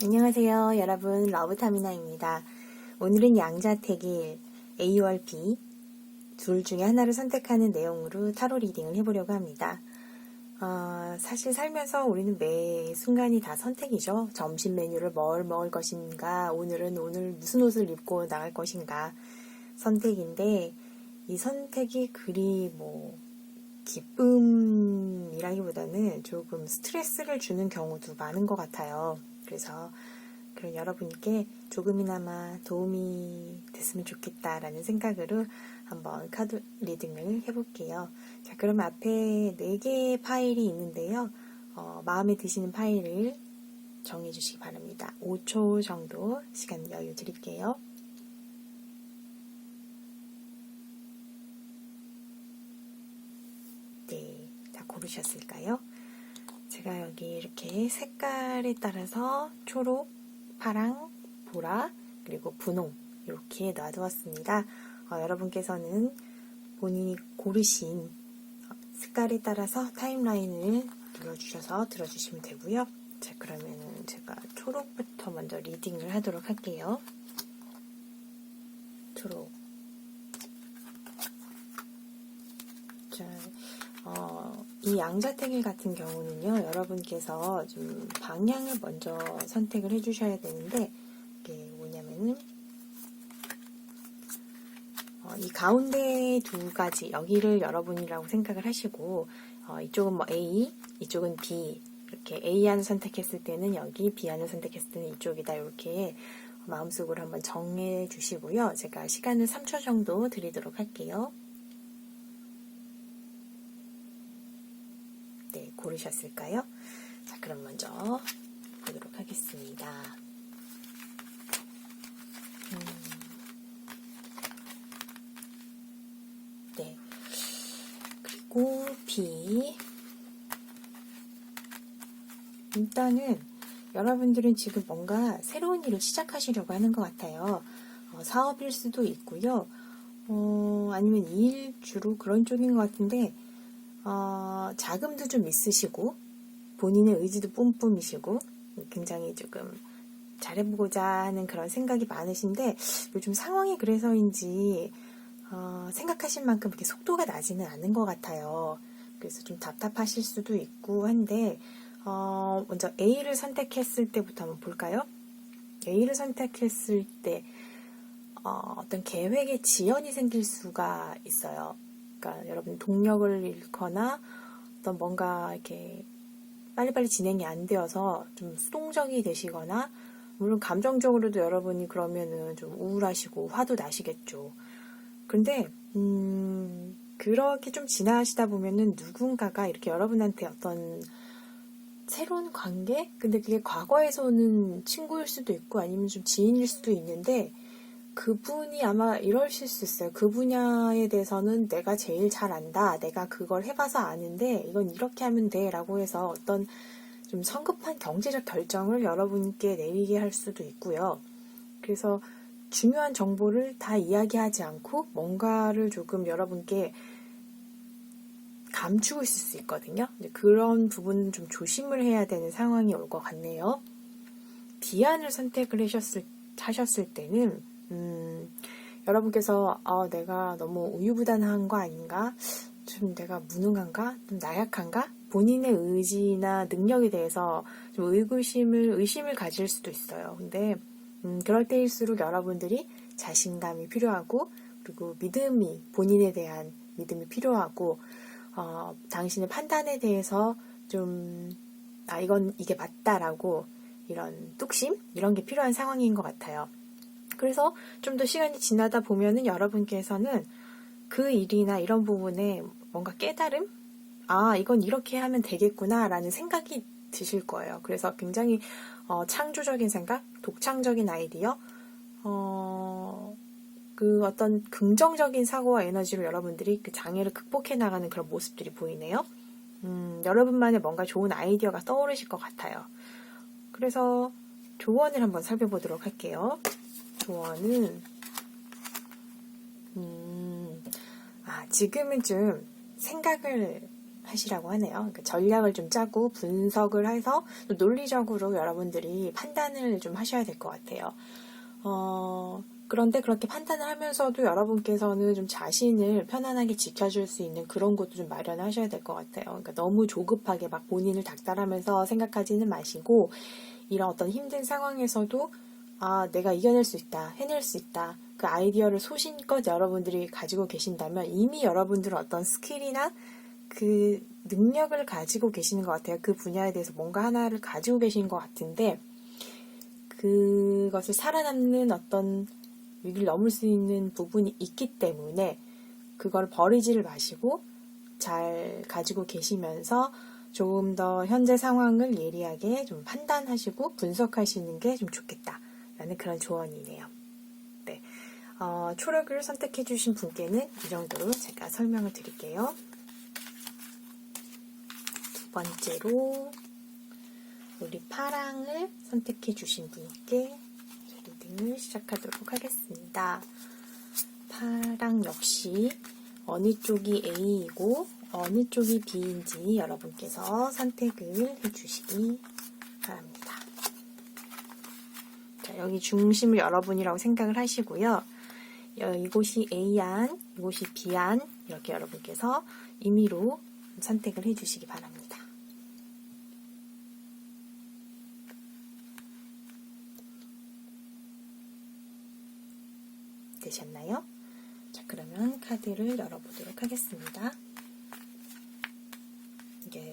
안녕하세요 여러분, 러브타미나입니다. 오늘은 양자택일 A월 B 둘 중에 하나를 선택하는 내용으로 타로 리딩을 해보려고 합니다. 사실 살면서 우리는 매 순간이 다 선택이죠. 점심 메뉴를 뭘 먹을 것인가, 오늘 무슨 옷을 입고 나갈 것인가 선택인데, 이 선택이 그리 기쁨이라기보다는 조금 스트레스를 주는 경우도 많은 것 같아요. 그래서 그런 여러분께 조금이나마 도움이 됐으면 좋겠다라는 생각으로 한번 카드 리딩을 해볼게요. 자, 그러면 앞에 4개의 파일이 있는데요. 마음에 드시는 파일을 정해주시기 바랍니다. 5초 정도 시간 여유 드릴게요. 네, 다 고르셨을까요? 제가 여기 이렇게 색깔에 따라서 초록, 파랑, 보라, 그리고 분홍 이렇게 놔두었습니다. 여러분께서는 본인이 고르신 색깔에 따라서 타임라인을 눌러주셔서 들어주시면 되고요. 자, 그러면은 제가 초록부터 먼저 리딩을 하도록 할게요. 초록. 자, 이 양자택일 같은 경우는요, 여러분께서 좀 방향을 먼저 선택을 해주셔야 되는데, 이게 뭐냐면은, 이 가운데 두 가지, 여기를 여러분이라고 생각을 하시고, 이쪽은 A, 이쪽은 B, 이렇게 A안을 선택했을 때는 여기, B안을 선택했을 때는 이쪽이다, 이렇게 마음속으로 한번 정해 주시고요. 제가 시간을 3초 정도 드리도록 할게요. 네, 고르셨을까요? 자, 그럼 먼저 보도록 하겠습니다. 네, 그리고 B. 일단은 여러분들은 지금 뭔가 새로운 일을 시작하시려고 하는 것 같아요. 사업일 수도 있고요. 아니면 일주로 그런 쪽인 것 같은데, 자금도 좀 있으시고 본인의 의지도 뿜뿜이시고 굉장히 조금 잘해보고자 하는 그런 생각이 많으신데, 요즘 상황이 그래서인지 생각하신 만큼 이렇게 속도가 나지는 않은 것 같아요. 그래서 좀 답답하실 수도 있고 한데, 먼저 A를 선택했을 때부터 한번 볼까요? A를 선택했을 때 어떤 계획에 지연이 생길 수가 있어요. 그러니까 여러분 동력을 잃거나 어떤 뭔가 이렇게 빨리빨리 진행이 안 되어서 좀 수동적이 되시거나, 물론 감정적으로도 여러분이 그러면은 좀 우울하시고 화도 나시겠죠. 근데 그렇게 좀 지나시다 보면은 누군가가 이렇게 여러분한테 어떤 새로운 관계? 근데 그게 과거에서 오는 친구일 수도 있고 아니면 좀 지인일 수도 있는데, 그분이 아마 이러실 수 있어요. 그 분야에 대해서는 내가 제일 잘 안다. 내가 그걸 해봐서 아는데 이건 이렇게 하면 돼. 라고 해서 어떤 좀 성급한 경제적 결정을 여러분께 내리게 할 수도 있고요. 그래서 중요한 정보를 다 이야기하지 않고 뭔가를 조금 여러분께 감추고 있을 수 있거든요. 그런 부분은 좀 조심을 해야 되는 상황이 올 것 같네요. B안을 선택을 하셨을 때는 여러분께서 내가 너무 우유부단한 거 아닌가? 좀 내가 무능한가? 좀 나약한가? 본인의 의지나 능력에 대해서 좀 의심을 가질 수도 있어요. 근데 그럴 때일수록 여러분들이 자신감이 필요하고, 그리고 본인에 대한 믿음이 필요하고, 당신의 판단에 대해서 좀 이게 맞다라고 이런 뚝심? 이런 게 필요한 상황인 것 같아요. 그래서 좀 더 시간이 지나다 보면은 여러분께서는 그 일이나 이런 부분에 뭔가 깨달음? 이건 이렇게 하면 되겠구나 라는 생각이 드실 거예요. 그래서 굉장히 창조적인 생각, 독창적인 아이디어, 그 어떤 긍정적인 사고와 에너지로 여러분들이 그 장애를 극복해 나가는 그런 모습들이 보이네요. 여러분만의 뭔가 좋은 아이디어가 떠오르실 것 같아요. 그래서 조언을 한번 살펴보도록 할게요. 조언은 지금은 좀 생각을 하시라고 하네요. 그러니까 전략을 좀 짜고 분석을 해서 논리적으로 여러분들이 판단을 좀 하셔야 될 것 같아요. 그런데 그렇게 판단을 하면서도 여러분께서는 좀 자신을 편안하게 지켜줄 수 있는 그런 곳도 좀 마련하셔야 될 것 같아요. 그러니까 너무 조급하게 막 본인을 닥달하면서 생각하지는 마시고, 이런 어떤 힘든 상황에서도 내가 이겨낼 수 있다, 해낼 수 있다, 그 아이디어를 소신껏 여러분들이 가지고 계신다면 이미 여러분들은 어떤 스킬이나 그 능력을 가지고 계시는 것 같아요. 그 분야에 대해서 뭔가 하나를 가지고 계신 것 같은데, 그것을 살아남는 어떤 위기를 넘을 수 있는 부분이 있기 때문에 그걸 버리지를 마시고 잘 가지고 계시면서 조금 더 현재 상황을 예리하게 좀 판단하시고 분석하시는 게 좀 좋겠다라는 그런 조언이네요. 네, 초록을 선택해 주신 분께는 이 정도로 제가 설명을 드릴게요. 두 번째로 우리 파랑을 선택해 주신 분께 리딩을 시작하도록 하겠습니다. 파랑 역시 어느 쪽이 A이고 어느 쪽이 B인지 여러분께서 선택을 해주시기 바랍니다. 자, 여기 중심을 여러분이라고 생각을 하시고요. 이곳이 A안, 이곳이 B안, 이렇게 여러분께서 임의로 선택을 해주시기 바랍니다. 되셨나요? 자, 그러면 카드를 열어보도록 하겠습니다. 이게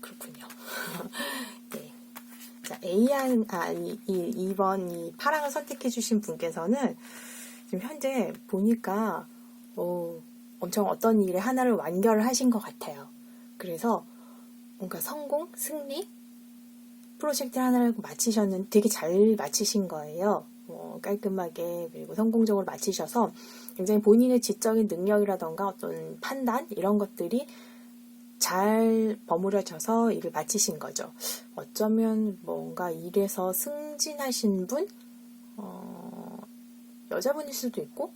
그렇군요. 네. 자, A안, 2번 이 파랑을 선택해 주신 분께서는 지금 현재 보니까 엄청 어떤 일에 하나를 완결을 하신 것 같아요. 그래서 뭔가 성공, 승리, 프로젝트 하나를 마치셨는데 되게 잘 마치신 거예요. 깔끔하게 그리고 성공적으로 마치셔서 굉장히 본인의 지적인 능력이라던가 어떤 판단 이런 것들이 잘 버무려져서 일을 마치신 거죠. 어쩌면 뭔가 일에서 승진하신 분, 여자분일 수도 있고,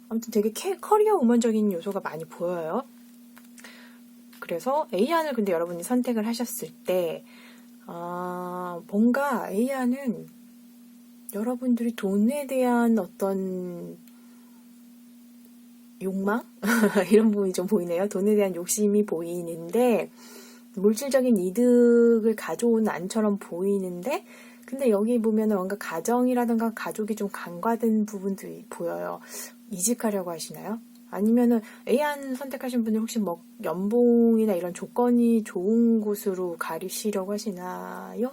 아무튼 되게 커리어 우먼적인 요소가 많이 보여요. 그래서 A안을 근데 여러분이 선택을 하셨을 때 뭔가 A안은 여러분들이 돈에 대한 어떤 욕망? 이런 부분이 좀 보이네요. 돈에 대한 욕심이 보이는데 물질적인 이득을 가져오는 안처럼 보이는데 근데 여기 보면 뭔가 가정이라든가 가족이 좀 간과된 부분들이 보여요. 이직하려고 하시나요? 아니면은 A안 선택하신 분들 혹시 뭐 연봉이나 이런 조건이 좋은 곳으로 가시려고 하시나요?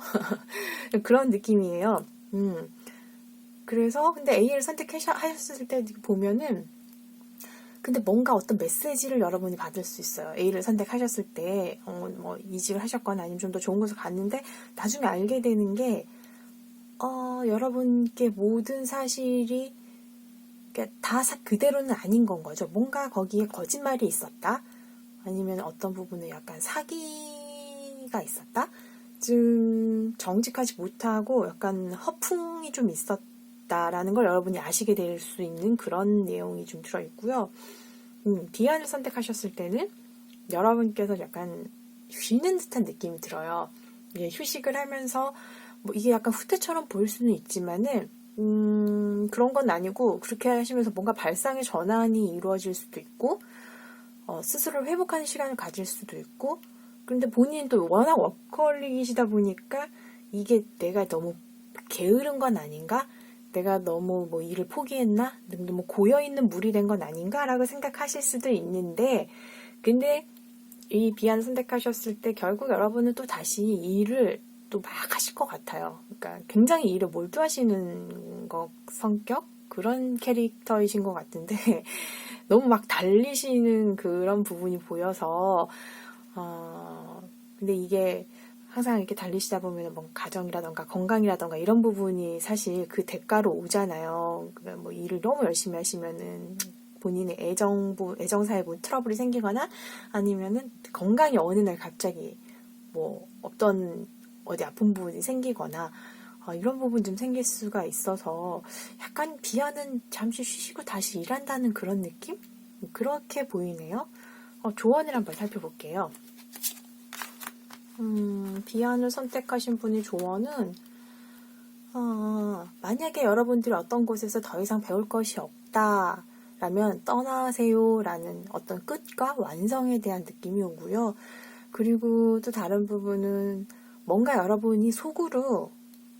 그런 느낌이에요. 그래서 근데 A를 선택하셨을 때 보면은 근데 뭔가 어떤 메시지를 여러분이 받을 수 있어요. A를 선택하셨을 때 뭐 이직을 하셨거나 아니면 좀 더 좋은 곳을 갔는데 나중에 알게 되는 게 여러분께 모든 사실이 다 그대로는 아닌 건 거죠. 뭔가 거기에 거짓말이 있었다. 아니면 어떤 부분에 약간 사기가 있었다. 좀 정직하지 못하고 약간 허풍이 좀 있었다라는 걸 여러분이 아시게 될 수 있는 그런 내용이 좀 들어있고요. B안을 선택하셨을 때는 여러분께서 약간 쉬는 듯한 느낌이 들어요. 휴식을 하면서 뭐 이게 약간 후퇴처럼 보일 수는 있지만은 그런 건 아니고 그렇게 하시면서 뭔가 발상의 전환이 이루어질 수도 있고 스스로를 회복하는 시간을 가질 수도 있고 그런데 본인은 또 워낙 워커홀릭이시다 보니까 이게 내가 너무 게으른 건 아닌가? 내가 너무 뭐 일을 포기했나? 너무 고여있는 물이 된 건 아닌가? 라고 생각하실 수도 있는데 근데 이 B안 선택하셨을 때 결국 여러분은 또 다시 일을 또 막 하실 것 같아요. 그러니까 굉장히 일을 몰두하시는 성격? 그런 캐릭터이신 것 같은데 너무 막 달리시는 그런 부분이 보여서 근데 이게 항상 이렇게 달리시다 보면 뭐 가정이라던가 건강이라던가 이런 부분이 사실 그 대가로 오잖아요. 그러니까 뭐 일을 너무 열심히 하시면은 본인의 애정사에 뭐 트러블이 생기거나 아니면은 건강이 어느 날 갑자기 뭐 어떤 어디 아픈 부분이 생기거나 이런 부분 좀 생길 수가 있어서 약간 비아는 잠시 쉬시고 다시 일한다는 그런 느낌? 그렇게 보이네요. 조언을 한번 살펴볼게요. 비안을 선택하신 분의 조언은 만약에 여러분들이 어떤 곳에서 더 이상 배울 것이 없다 라면 떠나세요 라는 어떤 끝과 완성에 대한 느낌이 오고요. 그리고 또 다른 부분은 뭔가 여러분이 속으로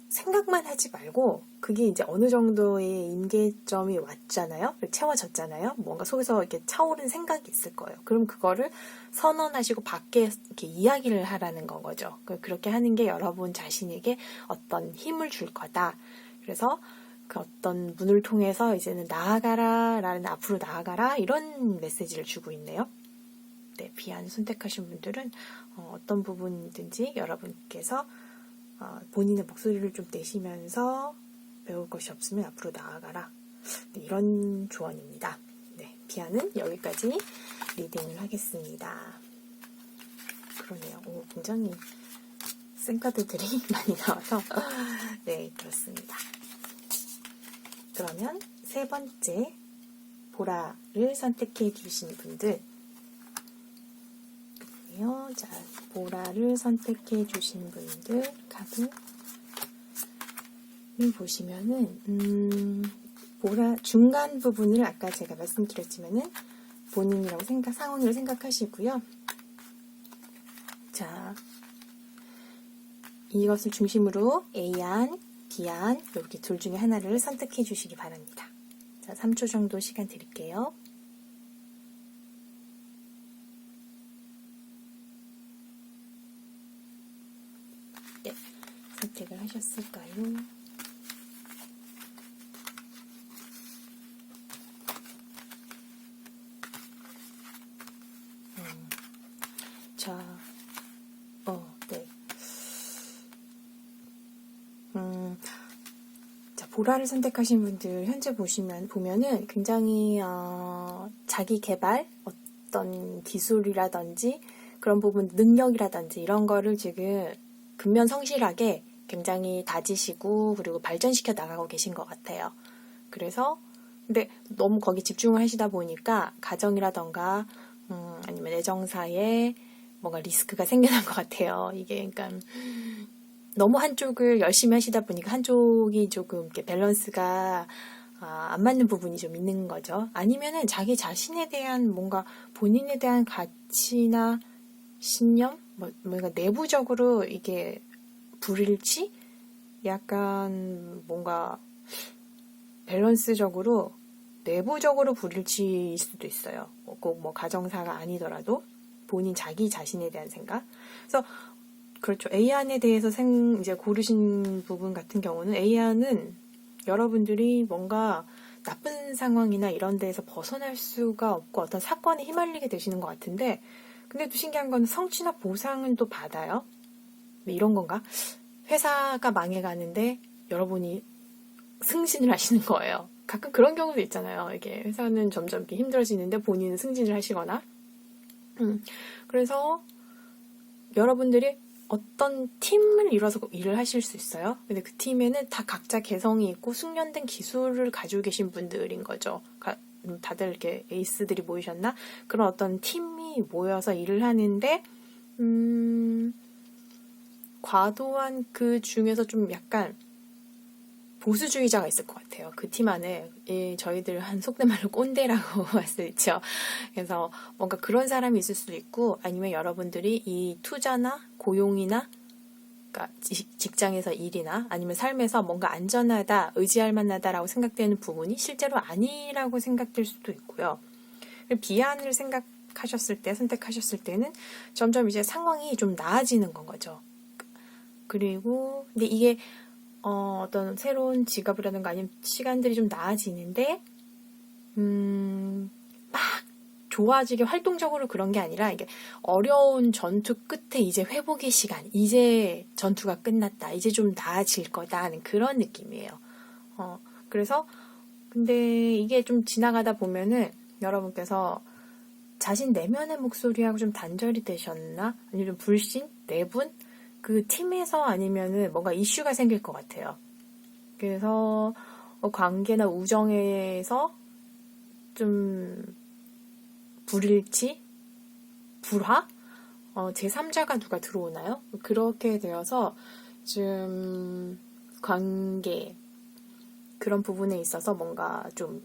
생각만 하지 말고 그게 이제 어느 정도의 임계점이 왔잖아요. 채워졌잖아요. 뭔가 속에서 이렇게 차오른 생각이 있을 거예요. 그럼 그거를 선언하시고 밖에 이렇게 이야기를 하라는 건 거죠. 그렇게 하는 게 여러분 자신에게 어떤 힘을 줄 거다. 그래서 그 어떤 문을 통해서 이제는 나아가라, 라는 앞으로 나아가라 이런 메시지를 주고 있네요. 네, 비안 선택하신 분들은 어떤 부분이든지 여러분께서 본인의 목소리를 좀 내시면서 배울 것이 없으면 앞으로 나아가라. 네, 이런 조언입니다. 네, 비아는 여기까지 리딩을 하겠습니다. 그러네요. 굉장히 센 카드들이 많이 나와서 네, 그렇습니다. 그러면 세 번째 보라를 선택해 주신 분들 자, 보라를 선택해 주신 분들 카드를 보시면은 보라 중간 부분을 아까 제가 말씀드렸지만은 본인이라고 상황을 생각하시고요. 자, 이것을 중심으로 A안, B안 이렇게 둘 중에 하나를 선택해 주시기 바랍니다. 자, 3초 정도 시간 드릴게요. 네, 선택을 하셨을까요? 자, 네. 자, 보라를 선택하신 분들 현재 보면은 굉장히 자기 개발, 어떤 기술이라든지 그런 부분, 능력이라든지 이런 거를 지금 근면성실하게 굉장히 다지시고 그리고 발전시켜 나가고 계신 것 같아요. 그래서 근데 너무 거기 집중을 하시다 보니까 가정이라던가 아니면 애정사에 뭔가 리스크가 생겨난 것 같아요. 이게 그러니까 너무 한쪽을 열심히 하시다 보니까 한쪽이 조금 이렇게 밸런스가 안 맞는 부분이 좀 있는 거죠. 아니면은 자기 자신에 대한 뭔가 본인에 대한 가치나 신념, 뭔가 내부적으로 이게 불일치, 약간 뭔가 밸런스적으로 내부적으로 불일치일 수도 있어요. 꼭 뭐 가정사가 아니더라도 본인 자기 자신에 대한 생각. 그래서 그렇죠. A안에 대해서 이제 고르신 부분 같은 경우는 A안은 여러분들이 뭔가 나쁜 상황이나 이런 데에서 벗어날 수가 없고 어떤 사건에 휘말리게 되시는 것 같은데 근데 또 신기한 건 성취나 보상은 또 받아요. 이런 건가? 회사가 망해가는데 여러분이 승진을 하시는 거예요. 가끔 그런 경우도 있잖아요. 이게 회사는 점점 이렇게 힘들어지는데 본인은 승진을 하시거나. 그래서 여러분들이 어떤 팀을 이뤄서 일을 하실 수 있어요. 근데 그 팀에는 다 각자 개성이 있고 숙련된 기술을 가지고 계신 분들인 거죠. 다들 이렇게 에이스들이 모이셨나? 그런 어떤 팀이 모여서 일을 하는데 과도한 그 중에서 좀 약간 보수주의자가 있을 것 같아요. 그 팀 안에 저희들 한 속된 말로 꼰대라고 할 수 있죠. 그래서 뭔가 그런 사람이 있을 수도 있고 아니면 여러분들이 이 투자나 고용이나 그러니까 직장에서 일이나 아니면 삶에서 뭔가 안전하다, 의지할 만하다라고 생각되는 부분이 실제로 아니라고 생각될 수도 있고요. 비안을 선택하셨을 때는 점점 이제 상황이 좀 나아지는 건 거죠. 그리고 근데 이게 어떤 새로운 직업이라든가 아니면 시간들이 좀 나아지는데 막 좋아지게 활동적으로 그런 게 아니라 이게 어려운 전투 끝에 이제 회복의 시간, 이제 전투가 끝났다, 이제 좀 나아질 거다 하는 그런 느낌이에요. 그래서 근데 이게 좀 지나가다 보면은 여러분께서 자신 내면의 목소리하고 좀 단절이 되셨나? 아니면 불신? 내분? 그 팀에서 아니면은 뭔가 이슈가 생길 것 같아요. 그래서 관계나 우정에서 좀 불일치? 불화? 제3자가 누가 들어오나요? 그렇게 되어서 좀 관계 그런 부분에 있어서 뭔가 좀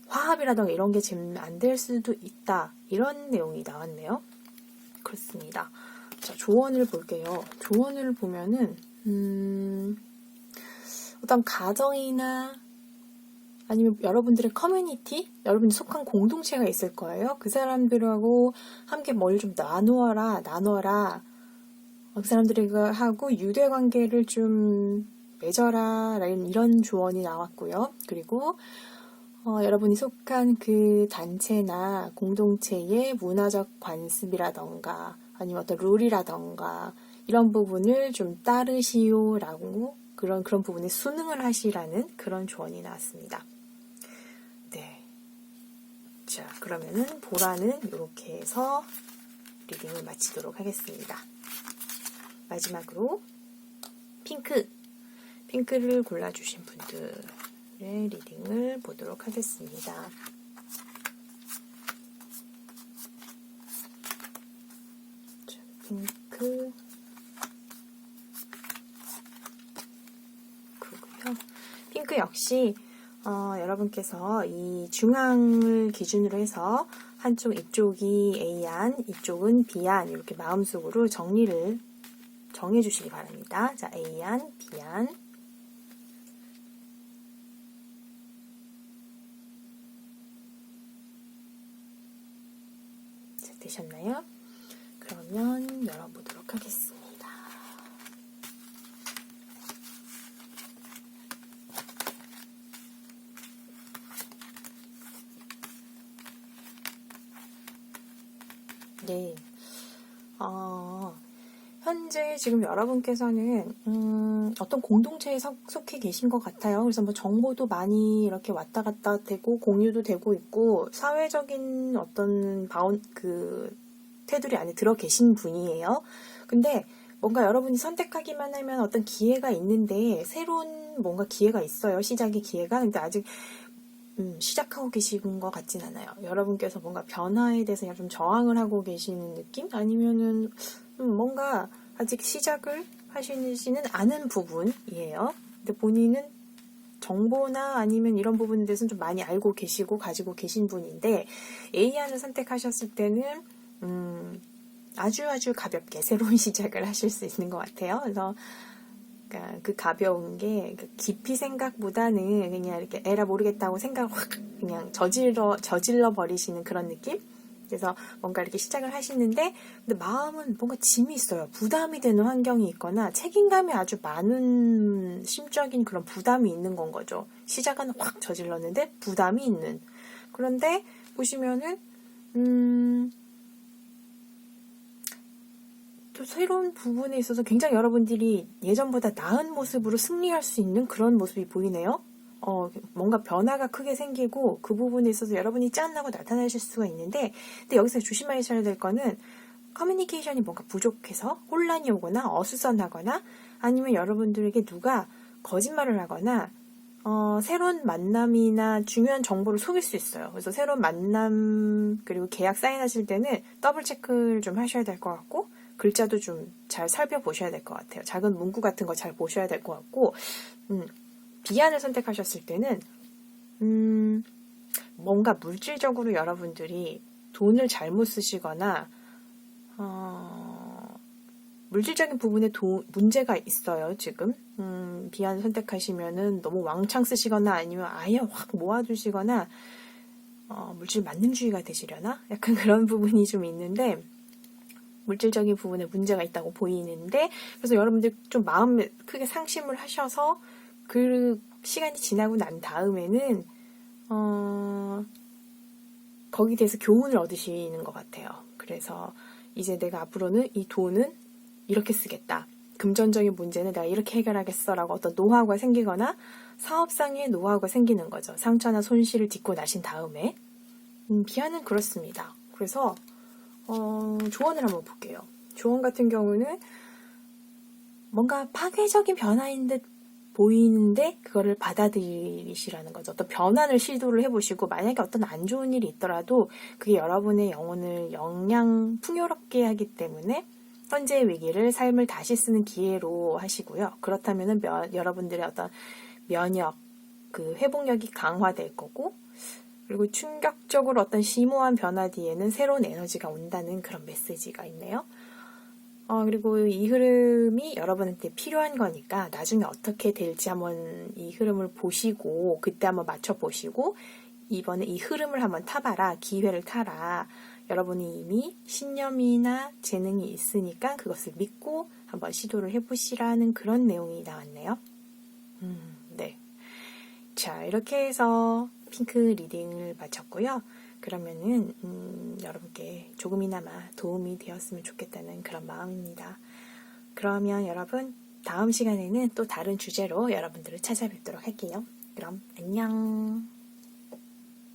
화합이라던가 이런 게 지금 안 될 수도 있다. 이런 내용이 나왔네요. 그렇습니다. 자, 조언을 볼게요. 조언을 보면은 어떤 가정이나 아니면 여러분들의 커뮤니티, 여러분들 속한 공동체가 있을 거예요. 그 사람들하고 함께 뭘 좀 나누어라. 그 사람들하고 유대 관계를 좀 맺어라. 이런 조언이 나왔고요. 그리고 여러분이 속한 그 단체나 공동체의 문화적 관습이라던가 아니면 어떤 룰이라던가 이런 부분을 좀 따르시오라고 그런 부분에 순응을 하시라는 그런 조언이 나왔습니다. 네. 자, 그러면은 보라는 이렇게 해서 리딩을 마치도록 하겠습니다. 마지막으로 핑크를 골라주신 분들의 리딩을 보도록 하겠습니다. 자, 핑크 그고요. 핑크 역시 여러분께서 이 중앙을 기준으로 해서 한쪽 이쪽이 A안, 이쪽은 B안 이렇게 마음속으로 정리를 정해주시기 바랍니다. 자, A안, B안. 자, 되셨나요? 그러면 열어보도록 하겠습니다. 네. 현재 지금 여러분께서는 어떤 공동체에 속해 계신 것 같아요. 그래서 뭐 정보도 많이 이렇게 왔다 갔다 되고 공유도 되고 있고 사회적인 어떤 테두리 안에 들어 계신 분이에요. 근데 뭔가 여러분이 선택하기만 하면 어떤 기회가 있는데 새로운 뭔가 기회가 있어요. 시작의 기회가. 근데 아직 시작하고 계신 것 같진 않아요. 여러분께서 뭔가 변화에 대해서 좀 저항을 하고 계시는 느낌? 아니면은 뭔가 아직 시작을 하시지는 않은 부분이에요. 근데 본인은 정보나 아니면 이런 부분에 대해서는 좀 많이 알고 계시고 가지고 계신 분인데 A안을 선택하셨을 때는 아주 가볍게 새로운 시작을 하실 수 있는 것 같아요. 그래서 그 가벼운 게 깊이 생각보다는 그냥 이렇게 에라 모르겠다고 생각 확 그냥 저질러 버리시는 그런 느낌? 그래서 뭔가 이렇게 시작을 하시는데 근데 마음은 뭔가 짐이 있어요. 부담이 되는 환경이 있거나 책임감이 아주 많은 심적인 그런 부담이 있는 건 거죠. 시작은 확 저질렀는데 부담이 있는. 그런데 보시면은 또 새로운 부분에 있어서 굉장히 여러분들이 예전보다 나은 모습으로 승리할 수 있는 그런 모습이 보이네요. 뭔가 변화가 크게 생기고 그 부분에 있어서 여러분이 짠하고 나타나실 수가 있는데 근데 여기서 조심하셔야 될 거는 커뮤니케이션이 뭔가 부족해서 혼란이 오거나 어수선하거나 아니면 여러분들에게 누가 거짓말을 하거나 새로운 만남이나 중요한 정보를 속일 수 있어요. 그래서 새로운 만남 그리고 계약 사인하실 때는 더블 체크를 좀 하셔야 될 것 같고 글자도 좀 잘 살펴보셔야 될 것 같아요. 작은 문구 같은 거 잘 보셔야 될 것 같고 B안을 선택하셨을 때는 뭔가 물질적으로 여러분들이 돈을 잘못 쓰시거나 물질적인 부분에 문제가 있어요. 지금 B안 선택하시면은 너무 왕창 쓰시거나 아니면 아예 확 모아두시거나 물질 만능주의가 되시려나? 약간 그런 부분이 좀 있는데 물질적인 부분에 문제가 있다고 보이는데 그래서 여러분들 좀 마음에 크게 상심을 하셔서 그 시간이 지나고 난 다음에는 거기에 대해서 교훈을 얻으시는 것 같아요. 그래서 이제 내가 앞으로는 이 돈은 이렇게 쓰겠다. 금전적인 문제는 내가 이렇게 해결하겠어라고 어떤 노하우가 생기거나 사업상의 노하우가 생기는 거죠. 상처나 손실을 딛고 나신 다음에 B안은 그렇습니다. 그래서 조언을 한번 볼게요. 조언 같은 경우는 뭔가 파괴적인 변화인 듯 보이는데 그거를 받아들이시라는 거죠. 어떤 변화를 시도를 해보시고 만약에 어떤 안 좋은 일이 있더라도 그게 여러분의 영혼을 풍요롭게 하기 때문에 현재의 위기를 삶을 다시 쓰는 기회로 하시고요. 그렇다면은 여러분들의 어떤 면역, 그 회복력이 강화될 거고, 그리고 충격적으로 어떤 심오한 변화 뒤에는 새로운 에너지가 온다는 그런 메시지가 있네요. 그리고 이 흐름이 여러분한테 필요한 거니까 나중에 어떻게 될지 한번 이 흐름을 보시고 그때 한번 맞춰보시고 이번에 이 흐름을 한번 타봐라. 기회를 타라. 여러분이 이미 신념이나 재능이 있으니까 그것을 믿고 한번 시도를 해보시라는 그런 내용이 나왔네요. 네. 자, 이렇게 해서 핑크 리딩을 마쳤고요. 그러면은 여러분께 조금이나마 도움이 되었으면 좋겠다는 그런 마음입니다. 그러면 여러분 다음 시간에는 또 다른 주제로 여러분들을 찾아뵙도록 할게요. 그럼 안녕.